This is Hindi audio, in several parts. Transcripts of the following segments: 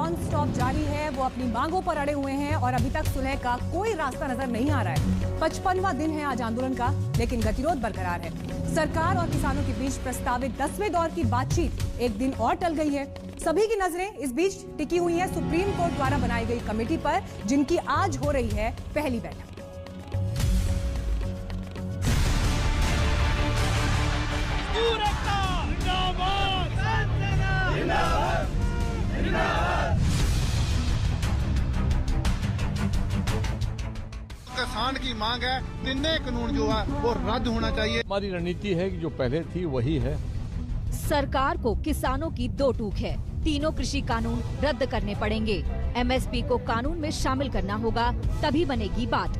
नॉन स्टॉप जारी है। वो अपनी मांगों पर अड़े हुए हैं और अभी तक सुलह का कोई रास्ता नजर नहीं आ रहा है। 55वां दिन है आज आंदोलन का, लेकिन गतिरोध बरकरार है। सरकार और किसानों के बीच प्रस्तावित 10वें दौर की बातचीत एक दिन और टल गई है। सभी की नजरें इस बीच टिकी हुई हैं सुप्रीम कोर्ट द्वारा बनाई गई कमेटी पर, जिनकी आज हो रही है पहली बैठक। किसान की मांग है तीनों कानून जो है वो रद्द होना चाहिए। हमारी रणनीति है कि जो पहले थी वही है। सरकार को किसानों की दो टूक है, तीनों कृषि कानून रद्द करने पड़ेंगे। एमएसपी को कानून में शामिल करना होगा, तभी बनेगी बात।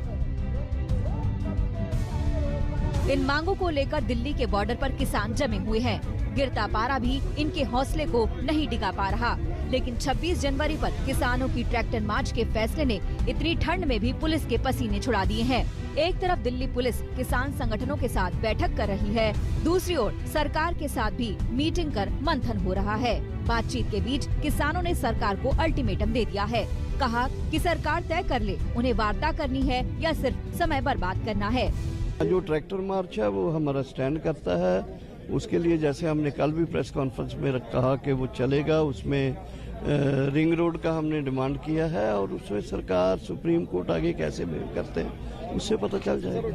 इन मांगों को लेकर दिल्ली के बॉर्डर पर किसान जमे हुए हैं। गिरता पारा भी इनके हौसले को नहीं डिगा पा रहा। लेकिन 26 जनवरी पर किसानों की ट्रैक्टर मार्च के फैसले ने इतनी ठंड में भी पुलिस के पसीने छुड़ा दिए हैं। एक तरफ दिल्ली पुलिस किसान संगठनों के साथ बैठक कर रही है, दूसरी ओर सरकार के साथ भी मीटिंग कर मंथन हो रहा है। बातचीत के बीच किसानों ने सरकार को अल्टीमेटम दे दिया है। कहा कि सरकार तय कर ले उन्हें वार्ता करनी है या सिर्फ समय बर्बाद करना है। जो ट्रैक्टर मार्च है वो हमारा स्टैंड करता है। उसके लिए जैसे हमने कल भी प्रेस कॉन्फ्रेंस में कहा कि वो चलेगा, उसमें रिंग रोड का हमने डिमांड किया है और उसमें सरकार सुप्रीम कोर्ट आगे कैसे करते हैं उससे पता चल जाएगा।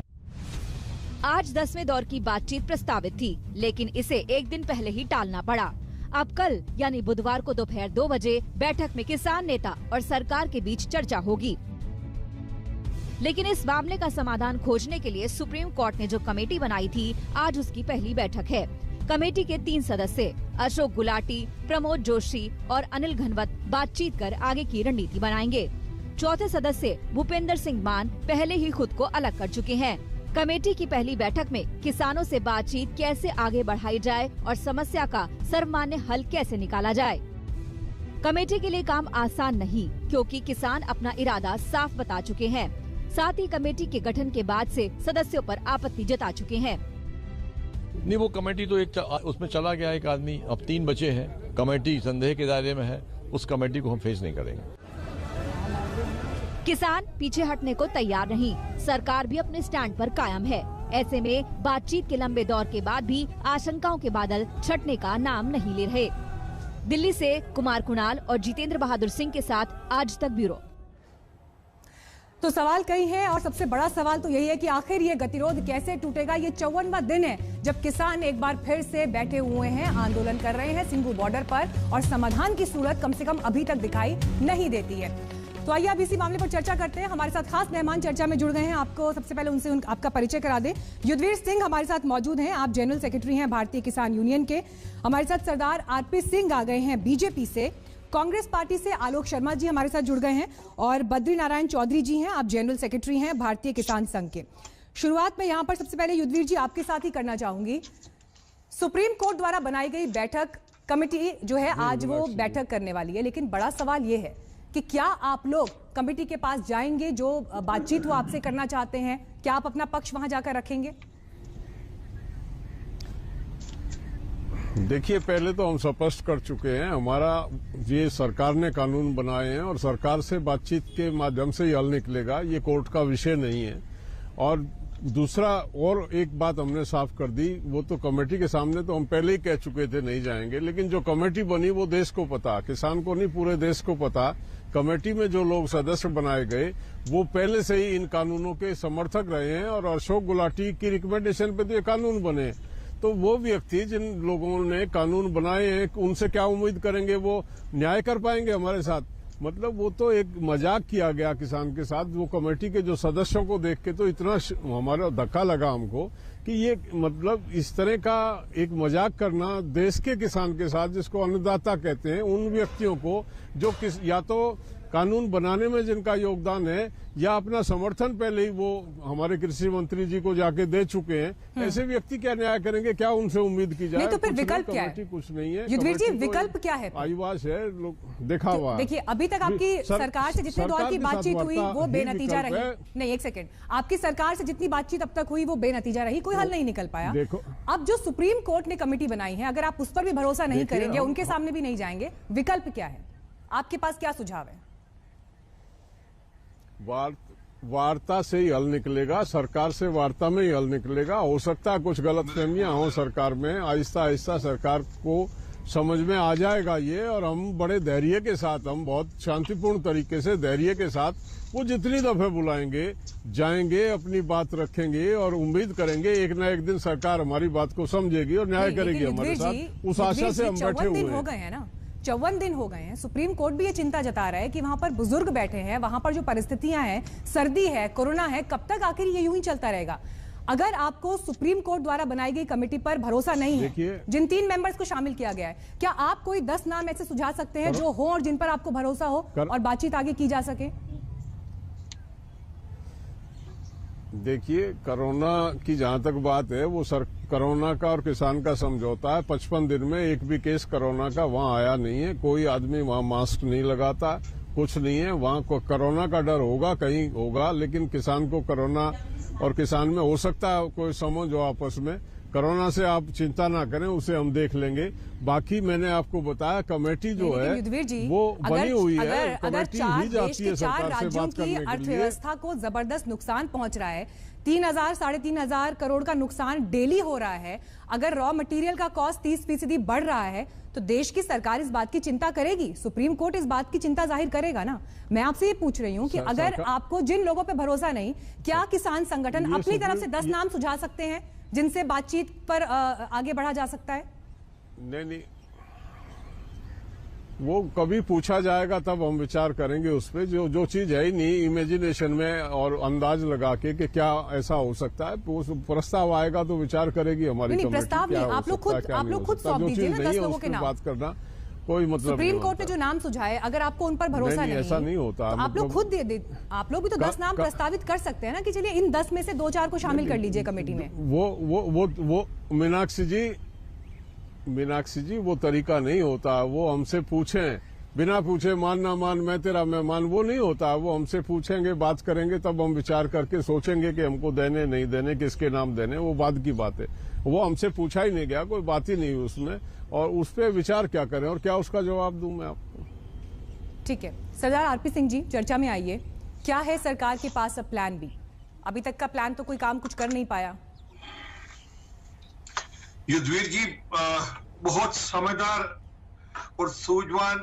आज 10वें दौर की बातचीत प्रस्तावित थी, लेकिन इसे एक दिन पहले ही टालना पड़ा। अब कल यानी बुधवार को दोपहर 2 बजे बैठक में किसान नेता और सरकार के बीच चर्चा होगी। लेकिन इस मामले का समाधान खोजने के लिए सुप्रीम कोर्ट ने जो कमेटी बनाई थी, आज उसकी पहली बैठक है। कमेटी के 3 सदस्य अशोक गुलाटी, प्रमोद जोशी और अनिल घनवत बातचीत कर आगे की रणनीति बनाएंगे। चौथे सदस्य भूपेंद्र सिंह मान पहले ही खुद को अलग कर चुके हैं। कमेटी की पहली बैठक में किसानों से बातचीत कैसे आगे बढ़ाई जाए और समस्या का सर्वमान्य हल कैसे निकाला जाए। कमेटी के लिए काम आसान नहीं, क्योंकि किसान अपना इरादा साफ बता चुके हैं। साथ ही कमेटी के गठन के बाद से सदस्यों पर आपत्ति जता चुके हैं। नहीं, वो कमेटी तो उसमें चला गया एक आदमी, अब 3 बचे हैं। कमेटी संदेह के दायरे में है, उस कमेटी को हम फेस नहीं करेंगे। किसान पीछे हटने को तैयार नहीं, सरकार भी अपने स्टैंड पर कायम है। ऐसे में बातचीत के लंबे दौर के बाद भी आशंकाओं के बादल छटने का नाम नहीं ले रहे। दिल्ली से कुमार कुणाल और जितेंद्र बहादुर सिंह के साथ आज तक ब्यूरो। तो सवाल कई हैं और सबसे बड़ा सवाल तो यही है कि आखिर ये गतिरोध कैसे टूटेगा। ये 54वां दिन है जब किसान एक बार फिर से बैठे हुए हैं, आंदोलन कर रहे हैं सिंघू बॉर्डर पर, और समाधान की सूरत कम से कम अभी तक दिखाई नहीं देती है। तो आइए अब इसी मामले पर चर्चा करते हैं। हमारे साथ खास मेहमान चर्चा में जुड़ गए हैं। आपको सबसे पहले उनसे आपका परिचय करा दें। युद्धवीर सिंह हमारे साथ मौजूद हैं, आप जनरल सेक्रेटरी हैं भारतीय किसान यूनियन के। हमारे साथ सरदार आरपी सिंह आ गए हैं बीजेपी से। कांग्रेस पार्टी से आलोक शर्मा जी हमारे साथ जुड़ गए हैं और बद्री नारायण चौधरी जी हैं, आप जनरल सेक्रेटरी हैं भारतीय किसान संघ के। शुरुआत में यहां पर सबसे पहले युद्धवीर जी आपके साथ ही करना चाहूंगी। सुप्रीम कोर्ट द्वारा बनाई गई बैठक कमेटी जो है आज वो बैठक करने वाली है, लेकिन बड़ा सवाल ये है कि क्या आप लोग कमेटी के पास जाएंगे, जो बातचीत वो आपसे करना चाहते हैं, क्या आप अपना पक्ष वहां जाकर रखेंगे? देखिए, पहले तो हम स्पष्ट कर चुके हैं, हमारा ये सरकार ने कानून बनाए हैं और सरकार से बातचीत के माध्यम से ही हल निकलेगा, ये कोर्ट का विषय नहीं है। और दूसरा और एक बात हमने साफ कर दी, वो तो कमेटी के सामने तो हम पहले ही कह चुके थे नहीं जाएंगे, लेकिन जो कमेटी बनी वो देश को पता, किसान को नहीं पूरे देश को पता। कमेटी में जो लोग सदस्य बनाए गए वो पहले से ही इन कानूनों के समर्थक रहे हैं और अशोक गुलाटी की रिकमेंडेशन पे तो ये कानून बने। तो वो व्यक्ति जिन लोगों ने कानून बनाए हैं उनसे क्या उम्मीद करेंगे वो न्याय कर पाएंगे हमारे साथ? मतलब वो तो एक मजाक किया गया किसान के साथ। वो कमेटी के जो सदस्यों को देख के तो इतना हमारा धक्का लगा हमको कि ये मतलब इस तरह का एक मजाक करना देश के किसान के साथ, जिसको अन्नदाता कहते हैं, उन व्यक्तियों को जो या तो कानून बनाने में जिनका योगदान है या अपना समर्थन पहले ही वो हमारे कृषि मंत्री जी को जाके दे चुके हैं, ऐसे व्यक्ति क्या न्याय करेंगे? क्या उनसे उम्मीद की जाए? नहीं तो फिर विकल्प क्या है? कुछ नहीं है युद्धवीर जी, विकल्प क्या है? आईवास है, लोग देखा हुआ। देखिए, अभी तक आपकी सरकार से जितने दौर की बातचीत हुई वो बेनतीजा रही। नहीं, एक सेकंड, आपकी सरकार से जितनी बातचीत अब तक हुई वो बेनतीजा रही, कोई हल नहीं निकल पाया। देखो, अब जो सुप्रीम कोर्ट ने कमेटी बनाई है, अगर आप उस पर भी भरोसा नहीं करेंगे, उनके सामने भी नहीं जाएंगे, विकल्प क्या है? आपके पास क्या सुझाव है? वार्ता से ही हल निकलेगा, सरकार से वार्ता में ही हल निकलेगा। हो सकता है कुछ गलतफहमियां हो सरकार में, आहिस्ता आहिस्ता सरकार को समझ में आ जाएगा ये, और हम बड़े धैर्य के साथ, हम बहुत शांतिपूर्ण तरीके से धैर्य के साथ वो जितनी दफे बुलाएंगे जाएंगे, अपनी बात रखेंगे और उम्मीद करेंगे एक ना एक दिन सरकार हमारी बात को समझेगी और न्याय करेगी हमारे साथ। उस आशा से हम बैठे हुए हो गए हैं ना, 54 दिन हो गए हैं। सुप्रीम कोर्ट भी ये चिंता जता रहा है कि वहां पर बुजुर्ग बैठे हैं, वहां पर जो परिस्थितियां हैं, सर्दी है, कोरोना है, कब तक आखिर ये यूं ही चलता रहेगा? अगर आपको सुप्रीम कोर्ट द्वारा बनाई गई कमेटी पर भरोसा नहीं है, जिन 3 मेंबर्स को शामिल किया गया है, क्या आप कोई 10 नाम ऐसे सुझा सकते हैं जो हो और जिन पर आपको भरोसा हो और बातचीत आगे की जा सके? देखिए, कोरोना की जहां तक बात है, वो कोरोना का और किसान का समझौता है। 55 दिन में एक भी केस कोरोना का वहां आया नहीं है। कोई आदमी वहां मास्क नहीं लगाता, कुछ नहीं है वहां। कोरोना का डर होगा, कहीं होगा, लेकिन किसान को कोरोना और किसान में हो सकता है कोई समझ हो आपस में। कोरोना से आप चिंता ना करें, उसे हम देख लेंगे। बाकी मैंने आपको बताया कमेटी जो है वो बनी हुई है, कमेटी ही जाती है सरकार से बात करने के लिए। अर्थव्यवस्था को जबरदस्त नुकसान पहुंच रहा है, 3,000 साढ़े 3,000 करोड़ का नुकसान डेली हो रहा है। अगर रॉ मटेरियल का कॉस्ट 30% बढ़ रहा है तो देश की सरकार इस बात की चिंता करेगी, सुप्रीम कोर्ट इस बात की चिंता जाहिर करेगा ना। मैं आपसे ये पूछ रही हूं कि अगर आपको जिन लोगों पे भरोसा नहीं, क्या किसान संगठन अपनी तरफ से 10 नाम सुझा सकते हैं जिनसे बातचीत पर आगे बढ़ा जा सकता है? नहीं, वो कभी पूछा जाएगा तब हम विचार करेंगे उस पर। जो चीज है ही नहीं इमेजिनेशन में और अंदाज लगा के कि क्या ऐसा हो सकता है, प्रस्ताव आएगा तो विचार करेगी हमारी कमेटी। प्रस्ताव नहीं, आप लोग खुद सौंप दीजिए ना 10 लोगों के नाम। बात करना कोई मतलब सुप्रीम कोर्ट ने जो नाम सुझाए, अगर आपको उन पर भरोसा नहीं, ऐसा नहीं होता। तो आप लोग खुद आप लोग भी तो 10 नाम प्रस्तावित कर सकते हैं ना कि चलिए इन 10 में से 2-4 को शामिल कर लीजिए कमेटी में। वो मीनाक्षी जी वो तरीका नहीं होता। वो हमसे पूछें, बिना पूछे मान ना मान मैं तेरा मेहमान, वो नहीं होता। वो हमसे पूछेंगे, बात करेंगे, तब हम विचार करके सोचेंगे कि हमको देने नहीं देने, किसके नाम देने, वो बाद की बात है। वो हमसे पूछा ही नहीं गया, कोई बात ही नहीं हुई उसमें, और उस पर विचार क्या करें और क्या उसका जवाब दूं मैं आपको। ठीक है, सरदार आरपी सिंह जी चर्चा में आइए। क्या है सरकार के पास अब प्लान बी? अभी तक का प्लान तो कोई काम कुछ कर नहीं पाया। युद्धवीर जी बहुत समझदार और सूझवान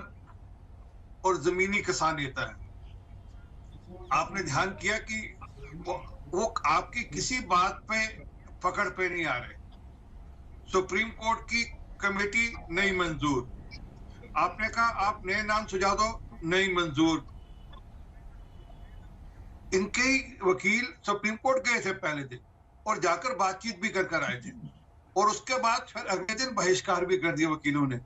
और जमीनी किसान नेता है। आपने ध्यान किया कि वो आपकी किसी बात पे पकड़ पे नहीं आ रहे। सुप्रीम कोर्ट की कमेटी नहीं मंजूर, आपने कहा आप नए नाम सुझा दो, नहीं मंजूर। इनके वकील सुप्रीम कोर्ट गए थे पहले दिन और जाकर बातचीत भी कर आए थे, और उसके बाद फिर अगले दिन बहिष्कार भी कर दिया वकीलों ने।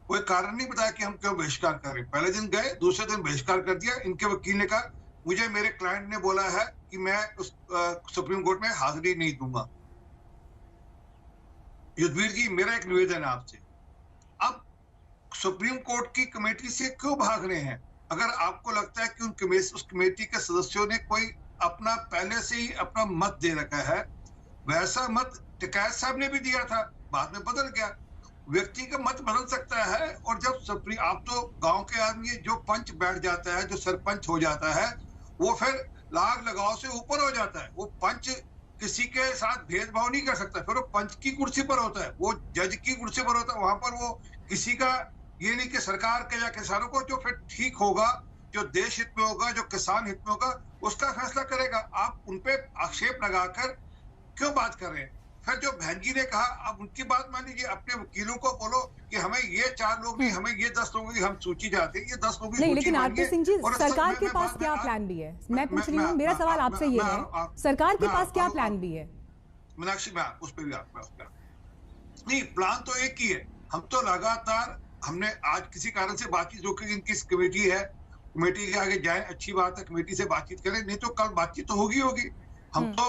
कोई कारण नहीं बताया कि हम क्यों बहिष्कार कर रहे हैं। पहले दिन गए, दूसरे दिन बहिष्कार कर दिया। इनके वकील ने कहा मुझे मेरे क्लाइंट ने बोला है कि मैं उस सुप्रीम कोर्ट में हाजिरी नहीं दूंगा। युद्धवीर जी, मेरा एक निवेदन है आपसे, अब सुप्रीम कोर्ट की कमेटी से क्यों भाग रहे हैं? अगर आपको लगता है कि उस कमेटी के सदस्यों ने कोई अपना पहले से ही अपना मत दे रखा है, वैसा मत टिकैत साहब ने भी दिया था, बाद में बदल गया। व्यक्ति का मत बदल सकता है, और जब आप तो गांव के आदमी, जो पंच बैठ जाता है, जो सरपंच हो जाता है, वो फिर लाग लगाव से ऊपर हो जाता है। वो पंच किसी के साथ भेदभाव नहीं कर सकता, फिर वो पंच की कुर्सी पर होता है, वो जज की कुर्सी पर होता है। वहां पर वो किसी का ये नहीं कि सरकार के या किसानों को, जो फिर ठीक होगा, जो देश हित में होगा, जो किसान हित में होगा, उसका फैसला करेगा। आप उनपे आक्षेप लगाकर क्यों बात कर रहे हैं? फिर जो बहन जी ने कहा, अब उनकी बात मान लीजिए, अपने वकीलों को बोलो कि हमें ये 4 लोग नहीं, हमें ये 10 लोगों की हम सूची चाहते हैं, ये 10 लोगों की नहीं। सूची लेकिन आरपी सिंह जी, सरकार के पास क्या प्लान भी है? मैं पूछ रही हूँ, मेरा सवाल आपसे ये है, सरकार के पास क्या प्लान भी है? मीनाक्षी, मैं उस पर भी आपका नहीं, प्लान तो एक ही है। हम तो लगातार, हमने आज किसी कारण से बातचीत रोकी, इनकी कमेटी है, कमेटी के आगे जाए, अच्छी बात है, कमेटी से बातचीत करें, नहीं तो कल बातचीत तो होगी। हम तो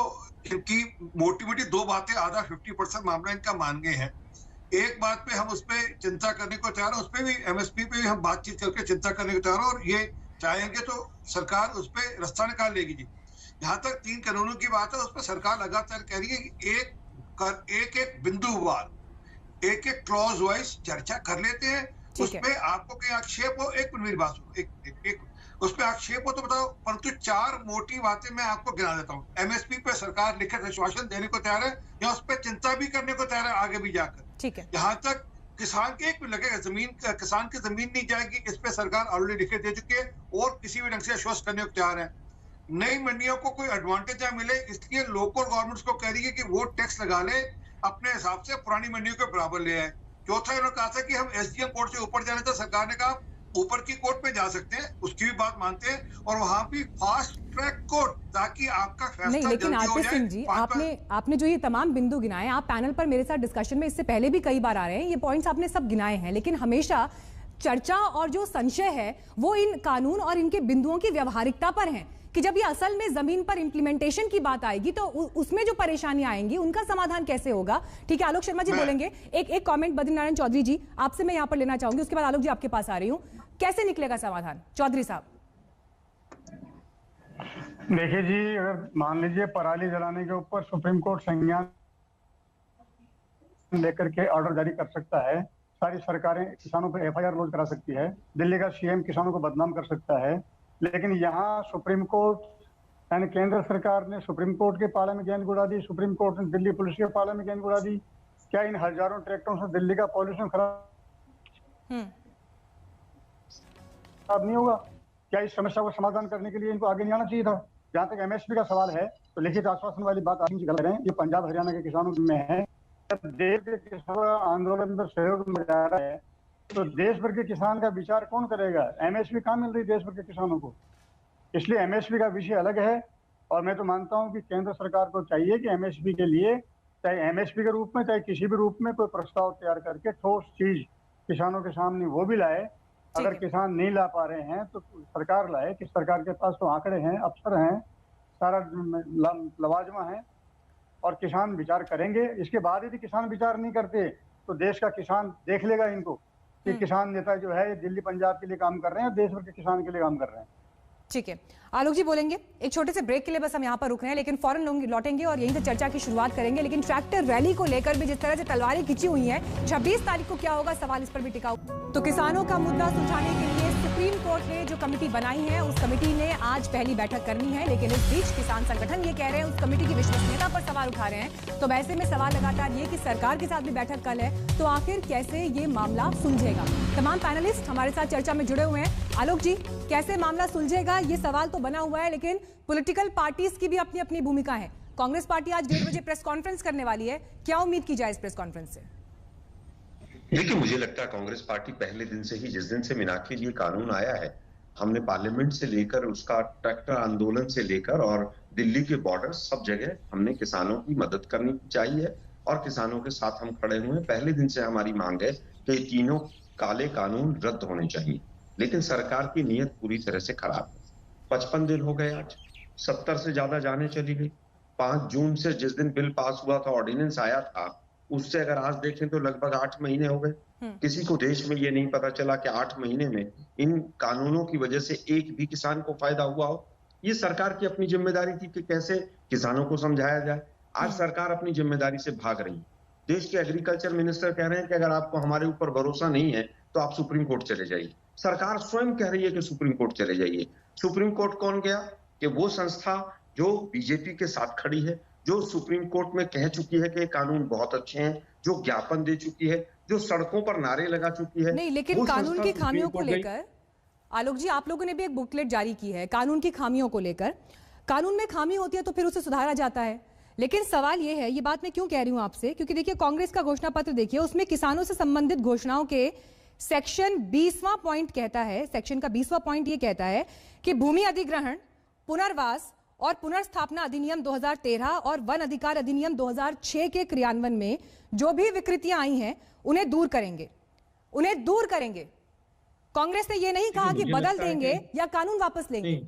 इनकी मोटी मोटी 2 बातें, आधा 50% मामला इनका मान गए हैं। एक बात पे हम उस पर चिंता करने को तैयार हैं, उस पर भी एमएसपी पे भी हम बातचीत करके चिंता करने को तैयार हैं, और ये चाहेंगे तो सरकार उस पर रास्ता निकाल लेगी जी। यहाँ तक 3 कानूनों की बात है, उस पर सरकार लगातार कह रही है कि एक बिंदुवार, एक क्लॉज वाइज चर्चा कर लेते हैं, उसमें आपको कहीं आक्षेप हो, एक मेरी बात सुनो, एक उसमें आक्षेप हो तो बताओ, परंतु 4 मोटी बातें मैं आपको गिना देता हूँ। एमएसपी पे सरकार लिखित आश्वासन देने को तैयार है या उस पर चिंता भी करने को तैयार है आगे भी जाकर। ठीक है, यहाँ तक किसान के एक लगेगा किसान की जमीन नहीं जाएगी, इस पे सरकार ऑलरेडी लिखित दे चुकी है और किसी भी ढंग से आश्वस्त करने को तैयार है। नई मंडियों को कोई एडवांटेज ना मिले इसलिए लोकल गवर्नमेंट्स को कह रही है कि वो टैक्स लगा ले, अपने हिसाब से पुरानी मंडियों के बराबर ले आए। चौथा उन्होंने कहा था कि हम एसडीएम कोर्ट से ऊपर जाने, तो सरकार ने कहा ऊपर की कोर्ट पे जा सकते हैं, उसकी भी बात मानते हैं और वहां भी फास्ट ट्रैक कोर्ट, ताकि आपका फैसला नहीं, लेकिन जल्दी हो आरपी जाए। सिंह जी, आपने जो ये तमाम बिंदु गिनाए, आप पैनल पर मेरे साथ डिस्कशन में इससे पहले भी कई बार आ रहे हैं, ये पॉइंट्स आपने सब गिनाए हैं, लेकिन हमेशा चर्चा और जो संशय है वो इन कानून और इनके बिंदुओं की व्यवहारिकता पर है कि जब ये असल में जमीन पर इंप्लीमेंटेशन की बात आएगी तो उसमें जो परेशानियां आएंगी उनका समाधान कैसे होगा। ठीक है, आलोक शर्मा जी बोलेंगे। एक कमेंट बद्रीनारायण चौधरी जी आपसे मैं यहां पर लेना चाहूंगी, उसके बाद आलोक जी आपके पास आ रही हूं। कैसे निकलेगा समाधान, चौधरी साहब? देखिए जी, अगर मान लीजिए पराली जलाने के ऊपर सुप्रीम कोर्ट संज्ञान लेकर के ऑर्डर जारी कर सकता है, सारी सरकारें किसानों पर एफआईआर लॉन्च करा सकती है, दिल्ली का सीएम किसानों को बदनाम कर सकता है, लेकिन यहाँ सुप्रीम कोर्ट यानी केंद्र सरकार ने सुप्रीम कोर्ट के पाले में गेंद उड़ा दी, सुप्रीम कोर्ट ने दिल्ली पुलिस के पाले में गेंद उड़ा दी। क्या इन हजारों ट्रैक्टरों से दिल्ली का पॉल्यूशन खराब नहीं होगा? क्या इस समस्या को समाधान करने के लिए इनको आगे नहीं आना चाहिए था? जहाँ तक एमएसपी का सवाल है तो लिखित आश्वासन वाली बात आप गलत रहे हैं, ये पंजाब हरियाणा के किसानों में है। जब देश के किसान आंदोलन में सहयोग में जा रहा है तो देश भर के किसान का विचार कौन करेगा? एमएसपी कहाँ मिल रही देश भर के किसानों को? इसलिए एमएसपी का विषय अलग है और मैं तो मानता हूँ कि केंद्र सरकार को चाहिए कि एमएसपी के लिए चाहे एमएसपी के रूप में चाहे किसी भी रूप में कोई प्रस्ताव तैयार करके ठोस चीज किसानों के सामने वो भी लाए। अगर किसान नहीं ला पा रहे हैं तो सरकार लाए कि सरकार के पास तो आंकड़े हैं, अफसर हैं, सारा लवाजमा है और किसान विचार करेंगे। इसके बाद यदि किसान विचार नहीं करते तो देश का किसान देख लेगा इनको कि किसान नेता जो है दिल्ली पंजाब के लिए काम कर रहे हैं, देश भर के किसान के लिए काम कर रहे हैं। ठीक है, आलोक जी बोलेंगे। एक छोटे से ब्रेक के लिए बस हम यहाँ पर रुक रहे हैं, लेकिन फौरन लौटेंगे और यहीं से चर्चा की शुरुआत करेंगे। लेकिन ट्रैक्टर रैली को लेकर भी जिस तरह से तलवारें खिंची हुई हैं, 26 तारीख को क्या होगा, सवाल इस पर भी टिका। तो किसानों का मुद्दा सुलझाने के लिए सुप्रीम कोर्ट ने जो कमेटी बनाई है उस कमेटी ने आज पहली बैठक करनी है, लेकिन इस बीच किसान संगठन ये कह रहे हैं उस कमेटी की विश्वसनीयता पर सवाल उठा रहे हैं। तो वैसे में सवाल लगातार ये कि सरकार के साथ भी बैठक कल है, तो आखिर कैसे ये मामला सुलझेगा? तमाम पैनलिस्ट हमारे साथ चर्चा में जुड़े हुए हैं। आलोक जी, कैसे मामला सुलझेगा ये सवाल तो बना हुआ है, लेकिन पॉलिटिकल पार्टीज की भी अपनी अपनी भूमिका है। कांग्रेस पार्टी आज 1:30 बजे प्रेस कॉन्फ्रेंस करने वाली है, क्या उम्मीद की जाए इस प्रेस कॉन्फ्रेंस से? देखिए, मुझे लगता है कांग्रेस पार्टी पहले दिन से ही, जिस दिन से मीनाक्षी जी कानून आया है, हमने पार्लियामेंट से लेकर उसका ट्रैक्टर आंदोलन से लेकर और दिल्ली के बॉर्डर सब जगह हमने किसानों की मदद करनी चाहिए और किसानों के साथ हम खड़े हुए हैं। पहले दिन से हमारी मांग है कि तीनों काले कानून रद्द होने चाहिए, लेकिन सरकार की नीयत पूरी तरह से खराब है। 55 दिन हो गए, आज 70 से ज्यादा जाने चली गई। 5 जून से जिस दिन बिल पास हुआ था, ऑर्डिनेंस आया था, उससे अगर आज देखें तो लगभग 8 महीने हो गए। किसी को देश में ये नहीं पता चला कि 8 महीने में इन कानूनों की वजह से एक भी किसान को फायदा हुआ हो। ये सरकार की अपनी जिम्मेदारी थी कि कैसे किसानों को समझाया जाए। आज सरकार अपनी जिम्मेदारी से भाग रही है। देश के एग्रीकल्चर मिनिस्टर कह रहे हैं कि अगर आपको हमारे ऊपर भरोसा नहीं है तो आप सुप्रीम कोर्ट चले जाइए। सरकार स्वयं कह रही है कि सुप्रीम कोर्ट चले जाइए। सुप्रीम कोर्ट कौन गया? कि वो संस्था जो बीजेपी के साथ खड़ी है, जो सुप्रीम कोर्ट में कह चुकी है कि कानून बहुत अच्छे हैं, जो ज्ञापन दे चुकी है, जो सड़कों पर नारे लगा चुकी है। नहीं, लेकिन कानून की खामियों को लेकर आलोक जी, आप लोगों ने भी एक बुकलेट जारी की है कानून की खामियों को लेकर। कानून में खामी होती है तो फिर उसे सुधारा जाता है, लेकिन सवाल यह है, ये बात मैं क्यों कह रही हूं आपसे, क्योंकि देखिए कांग्रेस का घोषणा पत्र देखिए, उसमें किसानों से संबंधित घोषणाओं के सेक्शन 20वां पॉइंट कहता है, सेक्शन का 20वां पॉइंट ये कहता है कि भूमि अधिग्रहण, पुनर्वास और पुनर्स्थापना अधिनियम 2013 और वन अधिकार अधिनियम 2006 के क्रियान्वयन में जो भी विकृतियां आई हैं उन्हें दूर करेंगे, उन्हें दूर करेंगे। कांग्रेस ने यह नहीं कहा कि बदल देंगे या कानून वापस लेंगे।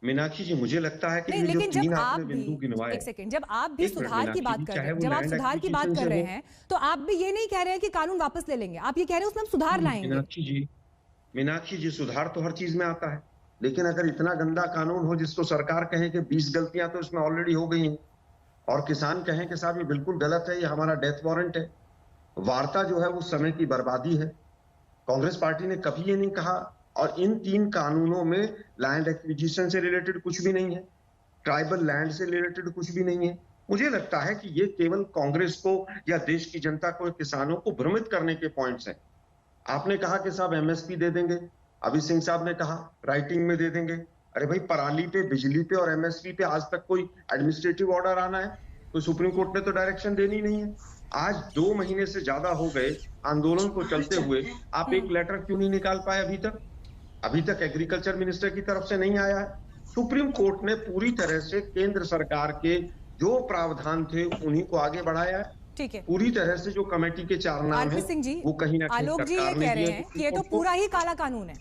मीनाक्षी जी, मुझे लगता है कि लेकिन जब आप भी, एक सेकंड, जब आप भी सुधार की बात कर रहे हैं, जब आप सुधार की बात कर रहे हैं तो आप भी ये नहीं कह रहे हैं कि कानून वापस ले लेंगे, आप ये कह रहे हैं उसमें हम सुधार लाएंगे। मीनाक्षी जी, सुधार तो हर चीज में आता है, लेकिन अगर इतना गंदा कानून हो जिसको सरकार कहे कि 20 गलतियां तो इसमें ऑलरेडी हो गई हैं और किसान कहें कि साहब ये बिल्कुल गलत है, ये हमारा डेथ वारंट है, वार्ता जो है वो समय की बर्बादी है। कांग्रेस पार्टी ने कभी ये नहीं कहा, और इन 3 कानूनों में लैंड एक्विजिशन से रिलेटेड कुछ भी नहीं है, ट्राइबल लैंड से रिलेटेड कुछ भी नहीं है। मुझे लगता है कि ये केवल कांग्रेस को या देश की जनता को, किसानों को भ्रमित करने के पॉइंट्स हैं। आपने कहा कि साहब एमएसपी दे देंगे, अभी सिंह साहब ने कहा राइटिंग में दे देंगे। अरे भाई, पराली पे, बिजली पे और एमएसपी पे आज तक कोई एडमिनिस्ट्रेटिव ऑर्डर आना है? तो सुप्रीम कोर्ट ने तो डायरेक्शन देनी नहीं है। आज 2 महीने से ज्यादा हो गए आंदोलन को चलते हुए, आप एक लेटर क्यों नहीं निकाल पाए अभी तक एग्रीकल्चर मिनिस्टर की तरफ से नहीं आया है। सुप्रीम कोर्ट ने पूरी तरह से केंद्र सरकार के जो प्रावधान थे उन्हीं को आगे बढ़ाया है। ठीक है, पूरी तरह से जो कमेटी के 4 नाम आरपी सिंह जी, वो कहीं ना कहीं आलोक जी ये कह रहे हैं कि ये तो पूरा ही काला कानून है,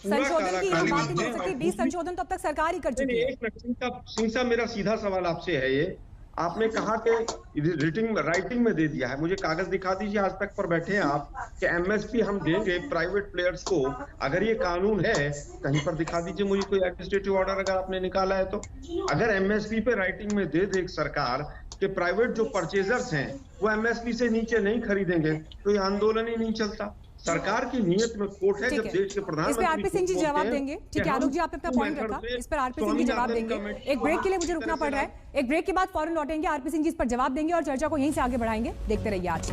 संशोधन की हम बात नहीं कर सकते। 20 संशोधन तो अब तक सरकार ही कर चुकी है। सिंह साहब, मेरा सीधा सवाल आपसे है, ये आपने कहा कि राइटिंग में दे दिया है, मुझे कागज दिखा दीजिए, आज तक पर बैठे हैं आप, कि एमएसपी हम देंगे प्राइवेट प्लेयर्स को। अगर ये कानून है कहीं पर दिखा दीजिए मुझे कोई एडमिनिस्ट्रेटिव ऑर्डर अगर आपने निकाला है तो। अगर एमएसपी पे राइटिंग में दे दे सरकार कि प्राइवेट जो परचेजर्स हैं वो एमएसपी से नीचे नहीं खरीदेंगे, तो ये आंदोलन ही नहीं चलता। सरकार की नीयत में खोट है। जब देश के प्रधानमंत्री इस पे आरपी सिंह जी जवाब देंगे। ठीक है आलोक जी, आपने अपना पॉइंट रखा, इस पर आरपी सिंह जी जवाब देंगे। एक ब्रेक के लिए मुझे रुकना पड़ रहा है, एक ब्रेक के बाद फौरन लौटेंगे, आरपी सिंह जी इस पर जवाब देंगे और चर्चा को यहीं से आगे बढ़ाएंगे। देखते रहिए आज।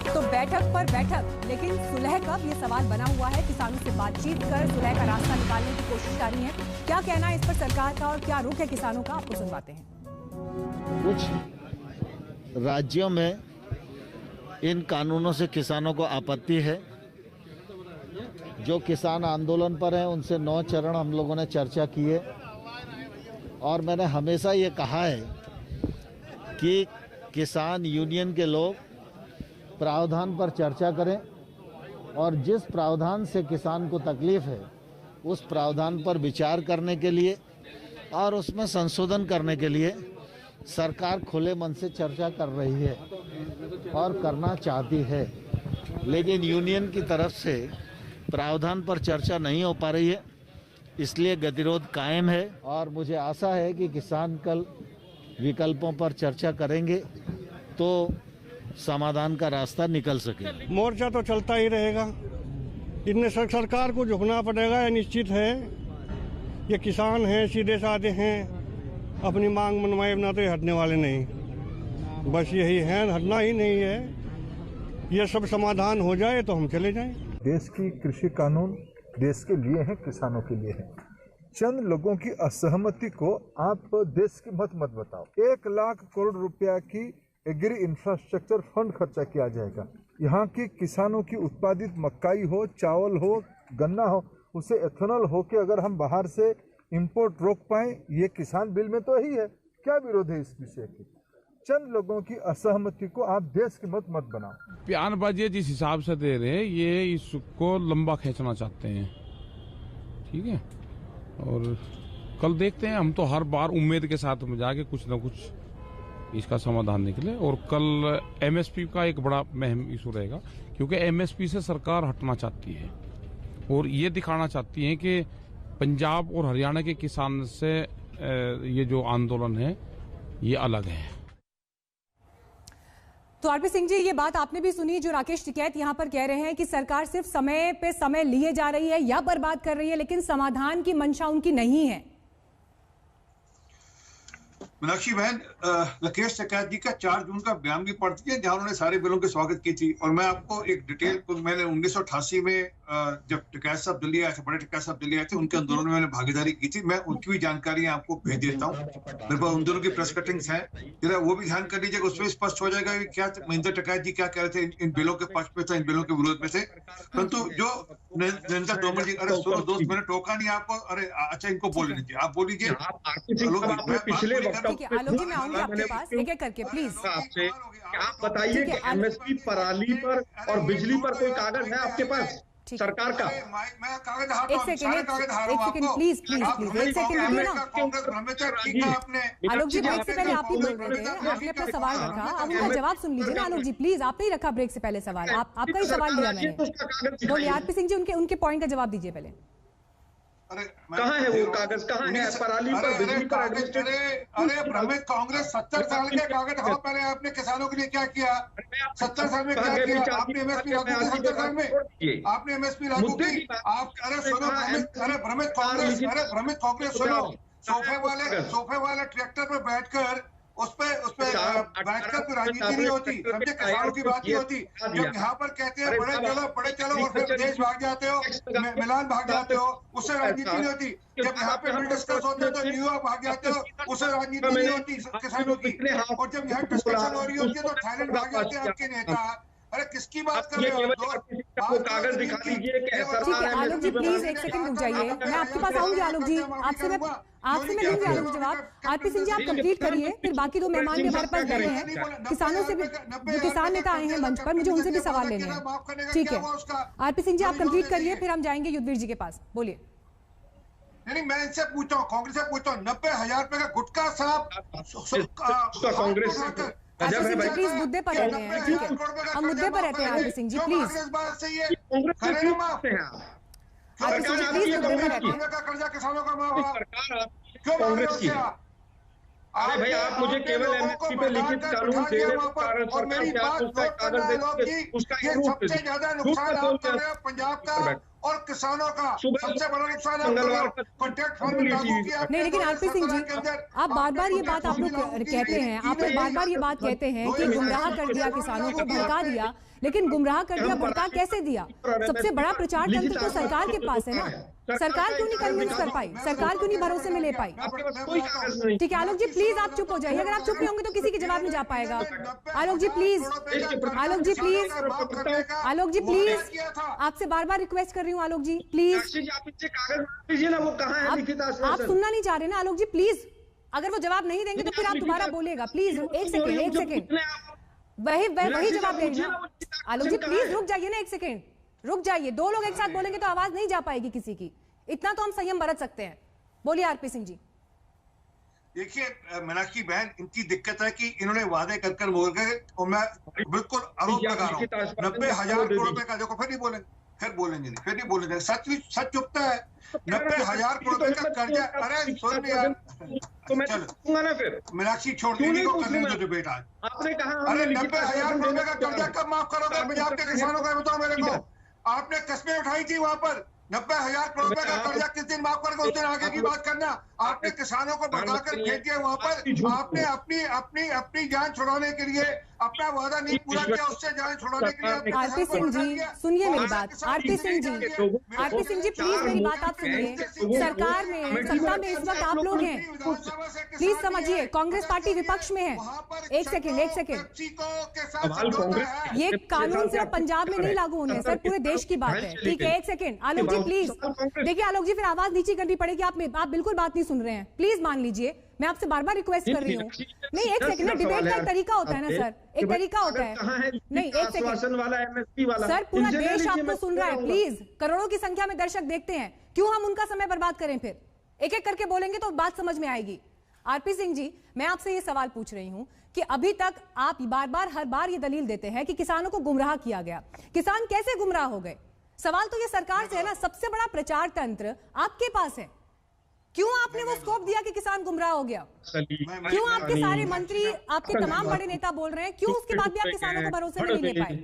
तो बैठक पर बैठक, लेकिन सुलह कब, ये सवाल बना हुआ है। किसानों से बातचीत कर सुलह का रास्ता निकालने की कोशिश जारी है। क्या कहना है इस पर सरकार का और क्या रुख है किसानों का, आपको सुनवाते हैं। कुछ राज्यों में इन कानूनों से किसानों को आपत्ति है। जो किसान आंदोलन पर हैं उनसे 9 चरण हम लोगों ने चर्चा की है, और मैंने हमेशा ये कहा है कि किसान यूनियन के लोग प्रावधान पर चर्चा करें, और जिस प्रावधान से किसान को तकलीफ है उस प्रावधान पर विचार करने के लिए और उसमें संशोधन करने के लिए सरकार खुले मन से चर्चा कर रही है और करना चाहती है। लेकिन यूनियन की तरफ से प्रावधान पर चर्चा नहीं हो पा रही है, इसलिए गतिरोध कायम है। और मुझे आशा है कि किसान कल विकल्पों पर चर्चा करेंगे तो समाधान का रास्ता निकल सके। मोर्चा तो चलता ही रहेगा, इनमें सरकार को झुकना पड़ेगा, यह निश्चित है। ये किसान हैं, सीधे साधे हैं, अपनी मांग मनवाए बिना तो ये हटने वाले नहीं। बस यही है, हटना ही नहीं है। ये सब समाधान हो जाए तो हम चले जाएं। देश की कृषि कानून देश के लिए हैं, किसानों के लिए हैं। चंद लोगों की असहमति को आप देश की मत बताओ। 1 लाख करोड़ रुपया की एग्री इंफ्रास्ट्रक्चर फंड खर्चा किया जाएगा। यहाँ की किसानों की उत्पादित मक्काई हो, चावल हो, गन्ना हो, उसे एथेनॉल हो के अगर हम बाहर से इंपोर्ट रोक पाए, ये किसान बिल में तो ही है। क्या विरोध है इस विषय की? चंद लोगों की असहमति को आप देश की मत बनाओ। बयानबाजी जिस हिसाब से दे रहे हैं, ये इसको लंबा खींचना चाहते हैं, ठीक है। और कल देखते हैं, हम तो हर बार उम्मीद के साथ में जाके कुछ ना कुछ इसका समाधान निकले। और कल एमएसपी का एक बड़ा अहम इशू रहेगा, क्योंकि एमएसपी से सरकार हटना चाहती है और ये दिखाना चाहती है कि पंजाब और हरियाणा के किसान से ये जो आंदोलन है ये अलग है। तो आरपी सिंह जी, ये बात आपने भी सुनी जो राकेश टिकैत यहाँ पर कह रहे हैं कि सरकार सिर्फ समय पे समय लिए जा रही है या बर्बाद कर रही है, लेकिन समाधान की मंशा उनकी नहीं है। मीनाक्षी बहन, राकेश टिकैत जी का 4 जून का बयान भी पढ़ती है जहां उन्होंने सारे बिलों के स्वागत की थी। और मैं आपको एक डिटेल, मैंने 1988 में जब टिकैत साहब दिल्ली आए थे, बड़े टिकैत साहब दिल्ली आए थे, उनके आंदोलन में मैंने भागीदारी की थी। मैं उनकी भी जानकारी आपको भेज देता हूँ, मेरे पास उन दोनों की प्रेस कटिंग्स हैं, जरा वो भी ध्यान कर लीजिएगा। उसमें स्पष्ट हो जाएगा कि क्या महेंद्र टिकैत जी क्या कह रहे थे, इन बिलों के पक्ष में थे, इन बिलों के विरोध में थे। परंतु जो नरेंद्र तोमर जी, अरे सुनो दोस्त, मैंने टोका नहीं आपको। अरे अच्छा, इनको बोल लीजिए, आप बोल लीजिए। आलोक जी, मैं आऊंगी आपके पास एक एक करके, प्लीज। आपसे आप बताइए कि एमएसपी पराली पर और बिजली पर कोई कागज है आपके पास सरकार का? एक सेकंड प्लीज एक सेकंड आलोक जी, ब्रेक से पहले आप ही बोल रहे थे, आपने अपना सवाल रखा, अब उनका जवाब सुन लीजिए ना। आलोक जी प्लीज, आपने ही रखा ब्रेक से पहले सवाल, आपका ही सवाल लिया मैंने। बोलिए आरपी सिंह जी, उनके पॉइंट का जवाब दीजिए पहले। कहाँ है वो कागज, कहाँ है पराली पर बिजली पर अरे भ्रमित कांग्रेस 70 साल के कागज दिखाओ पहले, आपने किसानों के लिए क्या किया 70 साल में, क्या किया आपने? एमएसपी लागू की 70 साल में, आपने एमएसपी लागू की आप? अरे सुनो भ्रमित कांग्रेस सुनो, सोफे वाले ट्रैक्टर पे बैठकर उस पे बैठकर कोई राजनीति नहीं होती, समझे? किसानों की बात नहीं होती। जब यहाँ पर कहते हैं बड़े चलो और फिर विदेश भाग जाते हो, मिलान भाग जाते हो, उससे राजनीति नहीं होती। जब यहाँ पे बिल डिस्कस होते हो तो न्यूयॉर्क भाग जाते हो, उससे राजनीति नहीं होती किसानों की। और जब यहाँ डिस्कशन हो रही होती है तो थाईलैंड भाग जाते हैं आपके नेता। अरे किसकी बात कर रहे हो? कागज दिखा दीजिए कि आलोक जी प्लीज एक सेकंड रुक जाइए, मैं आपके पास आऊंगी आलोक जी, आपसे मैं लूंगी आलोक जवाब। आरपी सिंह जी आप कंप्लीट करिए, फिर बाकी दो मेहमान भी हमारे पास बैठे हैं, किसानों से भी, जो किसान नेता आए हैं मंच पर, मुझे उनसे भी सवाल लेने हैं। ठीक है आरपी सिंह जी आप कंप्लीट करिए, फिर हम जाएंगे युद्धवीर जी के पास। बोलिए। नहीं मैं इनसे पूछता हूँ, कांग्रेस से पूछता हूँ, 90,000 रुपए का गुटखा साहब कांग्रेस प्लीज मुद्दे पर रहते हैं, ठीक है हम मुद्दे पर रहते हैं आरपी सिंह जी प्लीज। कर्जा किसानों का माफ कांग्रेस की। अरे भाई आप मुझे केवल एमएसपी पे लिखित कानून दे रहे कारण और मेरी बात उसका ये सबसे ज्यादा नुकसान आप कर रहे हो पंजाब का और किसानों का, सबसे बड़ा नुकसान कॉन्ट्रैक्ट फार्मिंग लागू किया। नहीं लेकिन आरपी सिंह जी आप बार-बार ये बात आप लोग कहते हैं, आप लोग बार-बार ये बात कहते हैं कि गुमराह कर दिया किसानों को, भड़का दिया, लेकिन गुमराह कर दिया भड़का कैसे दिया? सबसे बड़ा प्रचार तंत्र तो सरकार के पास है ना, सरकार क्यों नहीं कन्विंस कर पाई, सरकार क्यों नहीं भरोसे में ले पाई? ठीक है आलोक जी प्लीज आप चुप हो जाइए, अगर आप चुप नहीं होंगे तो किसी के जवाब नहीं जा पाएगा। Alok ji please, Alok ji please, Alok ji please, आपसे बार बार रिक्वेस्ट कर रही हूँ आलोक जी प्लीज। आप सुनना नहीं चाह रहे ना आलोक जी प्लीज, अगर वो जवाब नहीं देंगे तो फिर आप दोबारा बोलिएगा प्लीज। एक सेकेंड वही जवाब देंगे आलोक जी प्लीज रुक जाइए ना, एक सेकेंड रुक जाइए। दो लोग एक साथ बोलेंगे तो आवाज नहीं जा पाएगी किसी की, इतना तो हम संयम बरत सकते हैं। बोलिए आरपी सिंह जी। देखिए मीनाक्षी बहन इनकी दिक्कत है कि इन्होंने वादे कर बोल गए और मैं बिल्कुल आरोप लगा रहा हूँ 90,000 करोड़ रुपए का, देखो फिर नहीं बोलेंगे, सच चुपता है। 90,000 करोड़ रुपए का कर्जा, अरे सुन यार चलो मीनाक्षी छोड़ दीजिए को करने दो डिबेट आज। आपने कहा अरे 90,000 करोड़ रुपए का कर्जा कब माफ करोगे पंजाब के किसानों का, बताओ मेरे को। आपने कस्में उठाई थी वहां पर, 90,000 करोड़ रुपए का कर्जा किस दिन माफ करेगा उस दिन आगे की बात करना। आपने किसानों को भड़काकर फेंक दिया वहां पर, आपने अपनी जान छुड़ाने के लिए अपना वादा नहीं पूरा किया, उससे जान छुड़ाने के लिए। आरपी सिंह जी सुनिए मेरी बात, आरपी सिंह जी प्लीज मेरी बात आप सुनिए। सरकार में सत्ता में इस वक्त आप लोग हैं, प्लीज समझिए कांग्रेस पार्टी विपक्ष में है। एक सेकेंड ये कानून सिर्फ पंजाब में नहीं लागू होने सर, पूरे देश की बात है। ठीक है एक सेकेंड आलोक जी प्लीज, देखिए आलोक जी फिर आवाज नीचे करनी पड़ेगी, आप बिल्कुल बात नहीं सुन रहे हैं, प्लीज मान लीजिए। मैं आपसे बार बार रिक्वेस्ट कर रही हूँ। नहीं एक सेकंड ना, डिबेट का एक तरीका होता है ना सर, एक तरीका होता है। नहीं एक सेकंड सर, पूरा देश आपको सुन रहा है, प्लीज करोड़ों की संख्या में दर्शक देखते हैं, क्यों हम उनका समय बर्बाद करें? फिर एक एक करके बोलेंगे तो बात समझ में आएगी। आरपी सिंह जी मैं आपसे ये सवाल पूछ रही हूँ कि अभी तक आप हर बार ये दलील देते हैं कि किसानों को गुमराह किया गया, किसान कैसे गुमराह हो गए? सवाल तो ये सरकार से है ना, सबसे बड़ा प्रचार तंत्र आपके पास है, क्यों आपने वो स्कोप दिया कि किसान गुमराह हो गया? क्यों आपके सारे मंत्री, आपके तमाम बड़े नेता बोल रहे हैं, क्यों उसके बाद भी आप किसानों को भरोसे में नहीं ले पाए?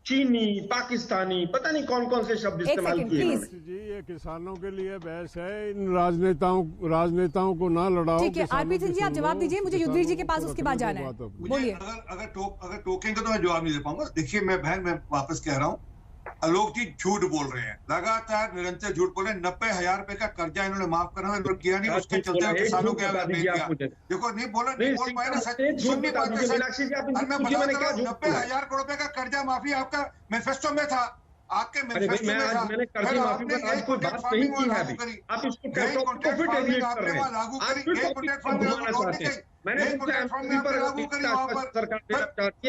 चीनी, पाकिस्तानी, पता नहीं कौन कौन से शब्द इस्तेमाल किए। जी ये किसानों के लिए बहस है, इन राजनेताओं को ना लड़ाओ। ठीक है आरपी सिंह जी आप जवाब दीजिए, मुझे युद्धवीर जी के पास उसके बाद जाना है। बोलिए। अगर टोकेंगे तो मैं जवाब नहीं दे पाऊंगा। देखिए मैं वापस कह रहा हूँ, आलोक जी झूठ बोल रहे हैं, लगातार निरंतर झूठ बोल रहे हैं। 90,000 रुपए का कर्जा इन्होंने माफ करना किया नहीं, उसके चलते किसानों के देखो नहीं बोल पाए ना, सुन नहीं पाते सर। मैं बता रहा हूँ 90,000 करोड़ रुपए का कर्जा माफी आपका मैनिफेस्टो में था, आपके मैनिफेस्टो में था। मैंने कर्ज माफी पर आज कोई बात नहीं की है अभी, आप इसको कॉन्ट्रैक्ट फार्मिंग कर रहे हैं, लागू करी, एक कॉन्ट्रैक्ट फार्मिंग लागू नहीं करी, मैंने पर लागू करी वहां पर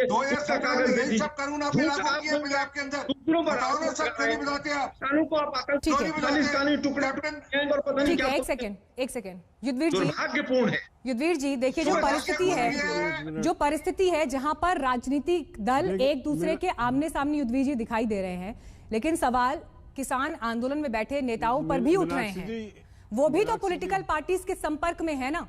2017 में यही सब कानून आपने लागू किए पंजाब के अंदर। बताओ ना सर, क्यों नहीं बताते आप? कानून को आप अकल खालिस्तानी टुकड़े और पता नहीं क्या। एक सेकंड युद्धवीर जी, दुर्भाग्यपूर्ण है युद्धवीर जी। देखिए जो परिस्थिति है जहां पर राजनीतिक दल एक दूसरे के आमने सामने युद्धवीर जी दिखाई दे रहे हैं, लेकिन सवाल किसान आंदोलन में बैठे नेताओं पर भी उठ रहे हैं। वो भी तो पॉलिटिकल पार्टीज के संपर्क में है ना।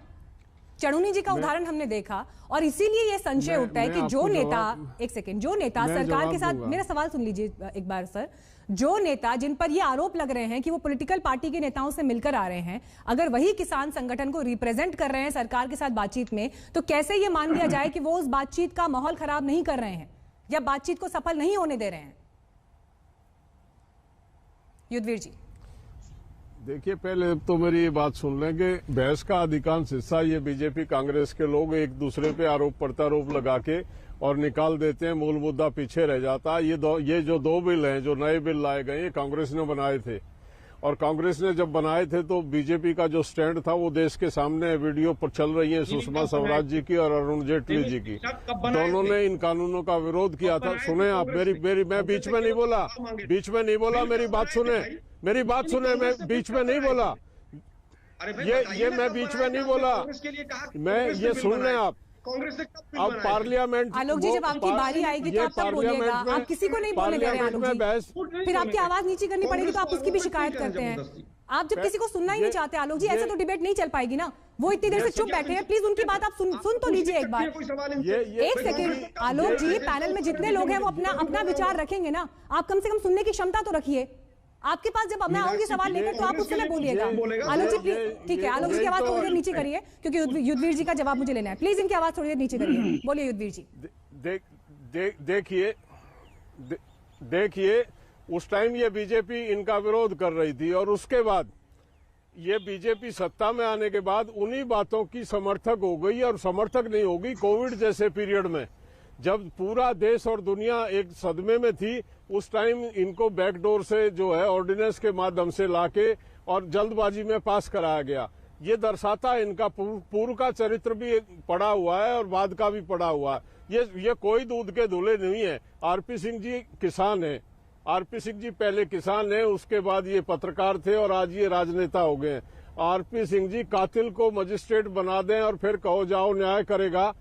चढ़ूनी जी का उदाहरण हमने देखा और इसीलिए ये संशय उठता है कि जो नेता, एक सेकेंड, जो नेता सरकार के साथ, मेरा सवाल सुन लीजिए एक बार सर, जो नेता जिन पर ये आरोप लग रहे हैं कि वो पॉलिटिकल पार्टी के नेताओं से मिलकर आ रहे हैं, अगर वही किसान संगठन को रिप्रेजेंट कर रहे हैं सरकार के साथ बातचीत में, तो कैसे ये मान लिया जाए कि वो उस बातचीत का माहौल खराब नहीं कर रहे हैं या बातचीत को सफल नहीं होने दे रहे हैं? युद्धवीर जी देखिए, पहले तो मेरी ये बात सुन लें कि बहस का अधिकांश हिस्सा ये बीजेपी कांग्रेस के लोग एक दूसरे पे आरोप प्रत्यारोप लगा के और निकाल देते हैं, मूल मुद्दा पीछे रह जाता है। ये जो दो बिल हैं, जो नए बिल लाए गए, ये कांग्रेस ने बनाए थे और कांग्रेस ने जब बनाए थे तो बीजेपी का जो स्टैंड था वो देश के सामने वीडियो पर चल रही है सुषमा स्वराज जी की और अरुण जेटली जी की, दोनों ने इन कानूनों का विरोध किया था। सुने आप मैं बीच में नहीं बोला, मेरी बात सुने, मैं बीच में नहीं बोला, ये मैं बीच में नहीं बोला, मैं ये सुन रहे हैं आप। अब पार्लियामेंट, आलोक जी जब आपकी बारी आएगी तो आप तब बोलिएगा, आप किसी को नहीं बोलने दे रहे हैं आलोक जी, फिर आपकी आवाज नीचे करनी पड़ेगी तो आप उसकी भी शिकायत करते हैं। आप जब किसी को सुनना ही नहीं चाहते आलोक जी, ऐसे तो डिबेट नहीं चल पाएगी ना। वो इतनी देर से चुप बैठे हैं, प्लीज उनकी बात आप सुन तो लीजिए एक बार। एक सेकंड आलोक जी, पैनल में जितने लोग हैं वो अपना विचार रखेंगे ना, आप कम से कम सुनने की क्षमता तो रखिए। आपके पास जब मैं आऊंगी सवाल लेकर तो आप उस समय बोलिएगा। आलोक जी प्लीज, ठीक है, आलोक जी की आवाज थोड़ी देर नीचे करिए क्योंकि युद्धवीर जी का जवाब मुझे लेना है। प्लीज इनकी आवाज थोड़ी देर नीचे करिए, बोलिए युद्धवीर जी। देखिए उस टाइम ये बीजेपी इनका विरोध कर रही थी और उसके बाद ये बीजेपी सत्ता में आने के बाद उन्हीं बातों की समर्थक हो गई और समर्थक नहीं होगी। कोविड जैसे पीरियड में जब पूरा देश और दुनिया एक सदमे में थी, उस टाइम इनको बैकडोर से जो है ऑर्डिनेंस के माध्यम से लाके और जल्दबाजी में पास कराया गया। ये दर्शाता है इनका पूर्व का चरित्र भी पड़ा हुआ है और बाद का भी पड़ा हुआ है। ये कोई दूध के धुले नहीं है। आरपी सिंह जी किसान है, आरपी सिंह जी पहले किसान है, उसके बाद ये पत्रकार थे और आज ये राजनेता हो गए। आरपी सिंह जी कातिल को मजिस्ट्रेट बना दें और फिर कहो जाओ न्याय करेगा।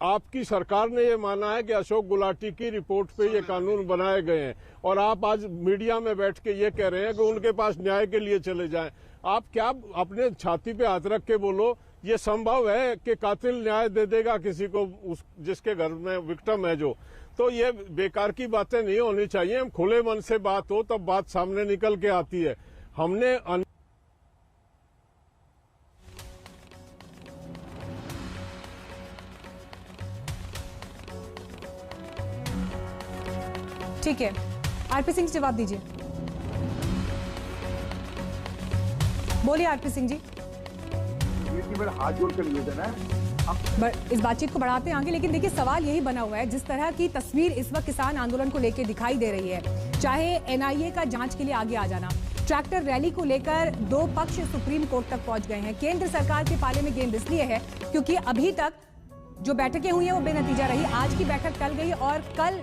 आपकी सरकार ने ये माना है कि अशोक गुलाटी की रिपोर्ट पे ये कानून बनाए गए हैं और आप आज मीडिया में बैठ के ये कह रहे हैं कि उनके पास न्याय के लिए चले जाएं। आप क्या अपने छाती पे हाथ रख के बोलो, ये संभव है कि कातिल न्याय दे देगा किसी को जिसके घर में विक्टिम है जो? तो ये बेकार की बातें नहीं होनी चाहिए। हम खुले मन से बात हो तब बात सामने निकल के आती है। हमने ठीक है, आरपी सिंह जवाब दीजिए, बोलिए आरपी सिंह जी। मेरा हाथ जोड़ कर निवेदन है, इस बातचीत को बढ़ाते हैं आगे, लेकिन देखिए सवाल यही बना हुआ है, जिस तरह की तस्वीर इस वक्त किसान आंदोलन को लेकर दिखाई दे रही है, चाहे एनआईए का जांच के लिए आगे आ जाना, ट्रैक्टर रैली को लेकर दो पक्ष सुप्रीम कोर्ट तक पहुंच गए हैं। केंद्र सरकार के पाले में गेंद इसलिए है क्योंकि अभी तक जो बैठकें हुई हैं वो बेनतीजा रही। आज की बैठक टल गई और कल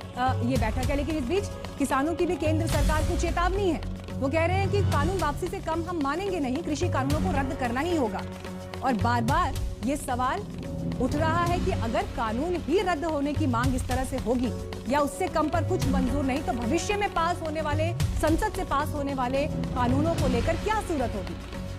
ये बैठक है, लेकिन इस बीच किसानों की भी केंद्र सरकार को चेतावनी है। वो कह रहे हैं कि कानून वापसी से कम हम मानेंगे नहीं, कृषि कानूनों को रद्द करना ही होगा। और बार बार ये सवाल उठ रहा है कि अगर कानून ही रद्द होने की मांग इस तरह से होगी या उससे कम पर कुछ मंजूर नहीं, तो भविष्य में पास होने वाले, संसद से पास होने वाले कानूनों को लेकर क्या सूरत होगी।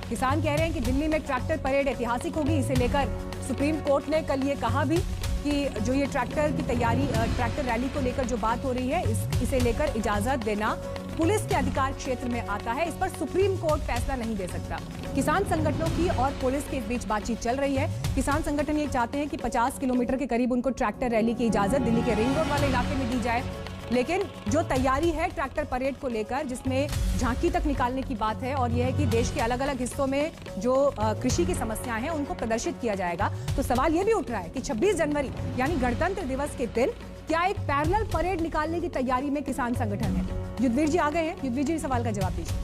किसान कह रहे हैं कि दिल्ली में ट्रैक्टर परेड ऐतिहासिक होगी। इसे लेकर सुप्रीम कोर्ट ने कल ये कहा भी कि जो ये ट्रैक्टर की तैयारी, ट्रैक्टर रैली को लेकर जो बात हो रही है, इसे लेकर इजाजत देना पुलिस के अधिकार क्षेत्र में आता है। इस पर सुप्रीम कोर्ट फैसला नहीं दे सकता। किसान संगठनों की और पुलिस के बीच बातचीत चल रही है। किसान संगठन ये चाहते हैं कि 50 किलोमीटर के करीब उनको ट्रैक्टर रैली की इजाजत दिल्ली के रिंग रोड वाले इलाके में दी जाए, लेकिन जो तैयारी है ट्रैक्टर परेड को लेकर, जिसमें झांकी तक निकालने की बात है और यह है कि देश के अलग अलग हिस्सों में जो कृषि की समस्याएं हैं उनको प्रदर्शित किया जाएगा, तो सवाल यह भी उठ रहा है कि 26 जनवरी यानी गणतंत्र दिवस के दिन क्या एक पैरेलल परेड निकालने की तैयारी में किसान संगठन है। युद्धवीर जी आ गए हैं, युद्धवीर जी सवाल का जवाब दीजिए।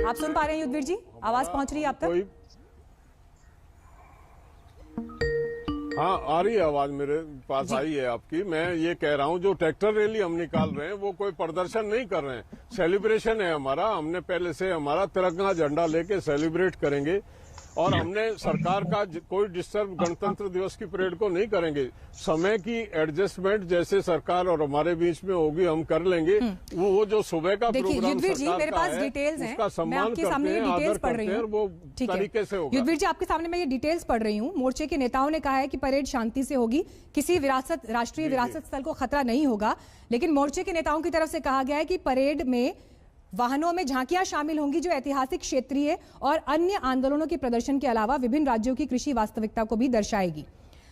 आप सुन पा रहे हैं युद्धवीर जी, आवाज पहुंच रही है आप तक? हाँ, आ रही है आवाज, मेरे पास आई है आपकी। मैं ये कह रहा हूँ जो ट्रैक्टर रैली हम निकाल रहे हैं वो कोई प्रदर्शन नहीं कर रहे हैं, सेलिब्रेशन है हमारा। हमने पहले से हमारा तिरंगा झंडा लेके सेलिब्रेट करेंगे और हमने सरकार का कोई डिस्टर्ब गणतंत्र दिवस की परेड को नहीं करेंगे। समय की एडजस्टमेंट जैसे सरकार और हमारे बीच में होगी हम कर लेंगे। वो जो सुबह का प्रोग्राम युद्धवीर जी, सरकार मेरे का पास है, डिटेल्स हैं, उसका सम्मान करते हैं, आदर करते हैं, वो तरीके से होगा। युद्धवीर जी, आपके सामने मैं ये डिटेल्स पढ़ रही हूँ। मोर्चे के नेताओं ने कहा है कि परेड शांति से होगी, किसी राष्ट्रीय विरासत स्थल को खतरा नहीं होगा। लेकिन मोर्चे के नेताओं की तरफ से कहा गया है कि परेड में वाहनों में झांकियां शामिल होंगी जो ऐतिहासिक, क्षेत्रीय और अन्य आंदोलनों के प्रदर्शन के अलावा विभिन्न राज्यों की कृषि वास्तविकता को भी दर्शाएगी।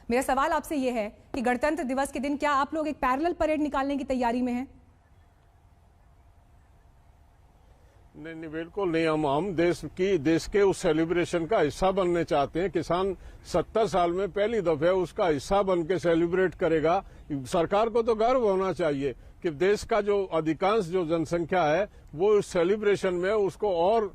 मेरा सवाल आपसे यह है कि गणतंत्र दिवस के दिन क्या आप लोग एक पैरेलल परेड निकालने की तैयारी में हैं? नहीं, बिल्कुल नहीं। हम देश के उस सेलिब्रेशन का हिस्सा बनने चाहते हैं। किसान 70 साल में पहली दफे उसका हिस्सा बन के सेलिब्रेट करेगा। सरकार को तो गर्व होना चाहिए कि देश का जो अधिकांश जो जनसंख्या है वो इस सेलिब्रेशन में उसको और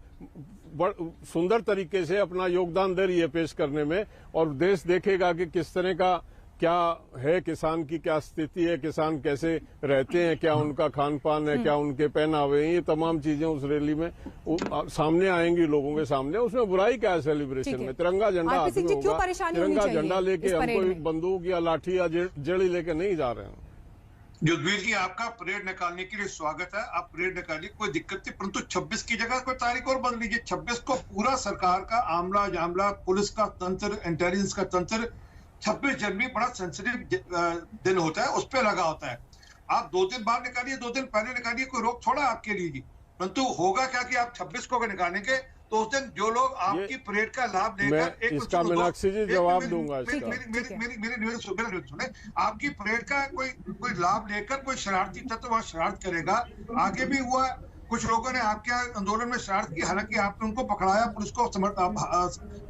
सुंदर तरीके से अपना योगदान दे रही है पेश करने में। और देश देखेगा कि किस तरह का क्या है, किसान की क्या स्थिति है, किसान कैसे रहते हैं, क्या उनका खान पान है, क्या उनके पहनावे हैं, ये तमाम चीजें उस रैली में सामने आएंगी लोगों के सामने। उसमें बुराई क्या है सेलिब्रेशन में? तिरंगा झंडा हाथ में होगा, तिरंगा झंडा लेके हम कोई बंदूक या लाठी या जड़ी लेके नहीं जा रहे हैं। युद्धवीर जी, आपका परेड निकालने के लिए स्वागत है, आप परेड निकालिए, कोई दिक्कत नहीं, परंतु 26 की जगह कोई तारीख और बदल लीजिए। 26 को पूरा सरकार का आमला जामला, पुलिस का तंत्र, इंटेलिजेंस का तंत्र, 26 जनवरी बड़ा सेंसिटिव दिन होता है, उस पर लगा होता है। आप 2 दिन बाद निकालिए, 2 दिन पहले निकालिए, कोई रोक थोड़ा आपके लिए। परंतु होगा क्या कि आप 26 को अगर निकालेंगे तो उस दिन जो लोग आपकी परेड का लाभ लेकर इसका मीनाक्षी जी जवाब दूंगा। मेरी सुने, आपकी परेड का कोई लाभ लेकर कोई शरारती तत्व वहां शरारत करेगा। आगे भी हुआ, कुछ लोगों ने आपके आंदोलन में शरारत की, हालांकि आपने उनको पकड़ाया, पुलिस को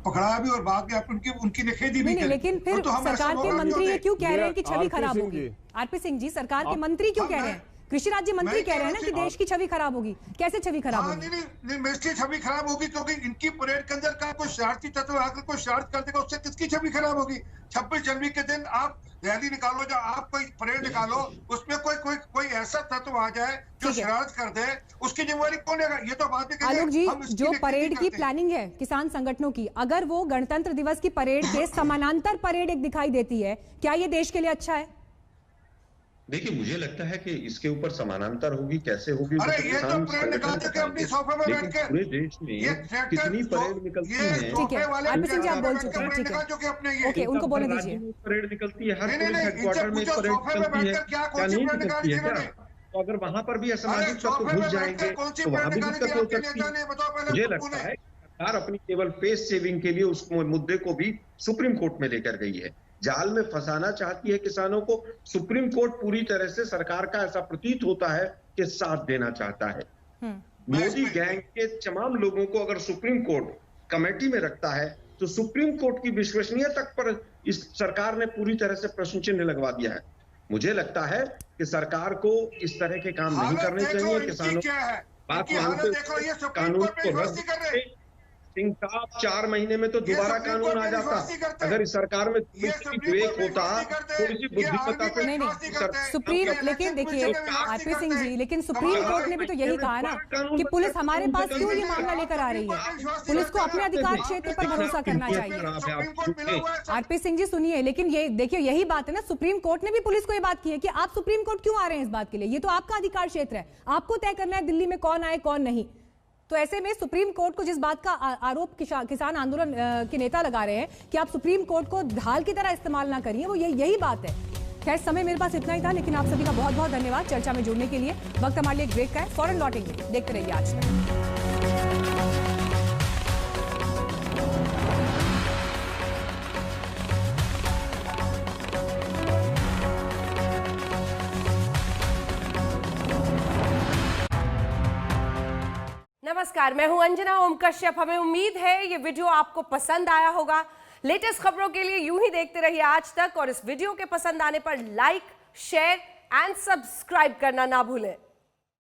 पकड़ाया भी और बाद में आपने उनकी निखेधी भी की। लेकिन फिर सरकार के मंत्री ये क्यों कह रहे हैं कि छवि खराब होगी? आरपी सिंह जी, सरकार के मंत्री क्यों कह रहे हैं? कृषि राज्य मंत्री कह रहे हैं ना कि देश की छवि खराब होगी। कैसे छवि खराब होगी? नहीं, देश की छवि खराब होगी क्योंकि इनकी परेड के अंदर का कोई शरारती तत्व आकर कोई शरारत कर देगा, उससे किसकी छवि खराब होगी? 26 जनवरी के दिन आप रैली निकालो, जो आप कोई परेड निकालो, उसमें कोई ऐसा तत्व आ जाए जो शरारत कर दे, उसकी जिम्मेवारी कौन लेगा? ये तो बात है। आलोक जी, जो परेड की प्लानिंग है किसान संगठनों की, अगर वो गणतंत्र दिवस की परेड के समानांतर परेड एक दिखाई देती है, क्या ये देश के लिए अच्छा है? देखिए, मुझे लगता है कि इसके ऊपर समानांतर होगी, कैसे होगी? अरे ये तो परेड निकालते थे अपनी सोफे में बैठ के। पूरे देश में कितनी परेड निकलती है? ठीक है, आरपी सिंह जी आप बोल चुके हैं, ठीक है, ओके, उनको बोलने दीजिए। परेड निकलती है, हर पुलिस हेडक्वार्टर में परेड निकलती है, क्या नहीं निकलती है क्या? तो अगर वहां पर भी असामाजिक तत्व घुस जाएंगे तो वहां भी दिक्कत हो सकती है। मुझे लगता है सरकार अपनी केवल फेस सेविंग के लिए उस मुद्दे को भी सुप्रीम कोर्ट में लेकर गई है। जाल में फंसाना चाहती है किसानों को। सुप्रीम कोर्ट पूरी तरह से सरकार का ऐसा प्रतीत होता है कि साथ देना चाहता है। मोदी गैंग के तमाम लोगों को अगर सुप्रीम कोर्ट कमेटी में रखता है तो सुप्रीम कोर्ट की विश्वसनीयता पर इस सरकार ने पूरी तरह से प्रश्न चिन्ह लगवा दिया है। मुझे लगता है कि सरकार को इस तरह के काम नहीं करने चाहिए। किसानों बात मानते कानून को रद्द करके सिंह साहब 4 महीने में तो दोबारा कानून आ जाता। अगर इस सरकार में विवेक होता, थोड़ी सी बुद्धिमत्ता से। नहीं, सुप्रीम, लेकिन देखिए आरपी सिंह जी, लेकिन सुप्रीम कोर्ट ने भी तो यही कहा ना कि पुलिस हमारे पास क्यों ये मामला लेकर आ रही है? पुलिस को अपने अधिकार क्षेत्र पर भरोसा करना चाहिए। आरपी सिंह जी सुनिए, लेकिन ये देखिए यही बात है ना, सुप्रीम कोर्ट ने भी पुलिस को ये बात की है कि आप सुप्रीम कोर्ट क्यों आ रहे हैं इस बात के लिए? ये तो आपका अधिकार क्षेत्र है, आपको तय करना है दिल्ली में कौन आए कौन नहीं। तो ऐसे में सुप्रीम कोर्ट को जिस बात का आरोप किसान आंदोलन के नेता लगा रहे हैं कि आप सुप्रीम कोर्ट को ढाल की तरह इस्तेमाल ना करिए, वो यही बात है। खैर, समय मेरे पास इतना ही था, लेकिन आप सभी का बहुत बहुत धन्यवाद चर्चा में जुड़ने के लिए। वक्त हमारे लिए एक ब्रेक का है, फौरन लौटेंगे। देखते रहिए आज तक। नमस्कार, मैं हूं अंजना ओम कश्यप। हमें उम्मीद है ये वीडियो आपको पसंद आया होगा। लेटेस्ट खबरों के लिए यूं ही देखते रहिए आज तक, और इस वीडियो के पसंद आने पर लाइक, शेयर एंड सब्सक्राइब करना ना भूलें।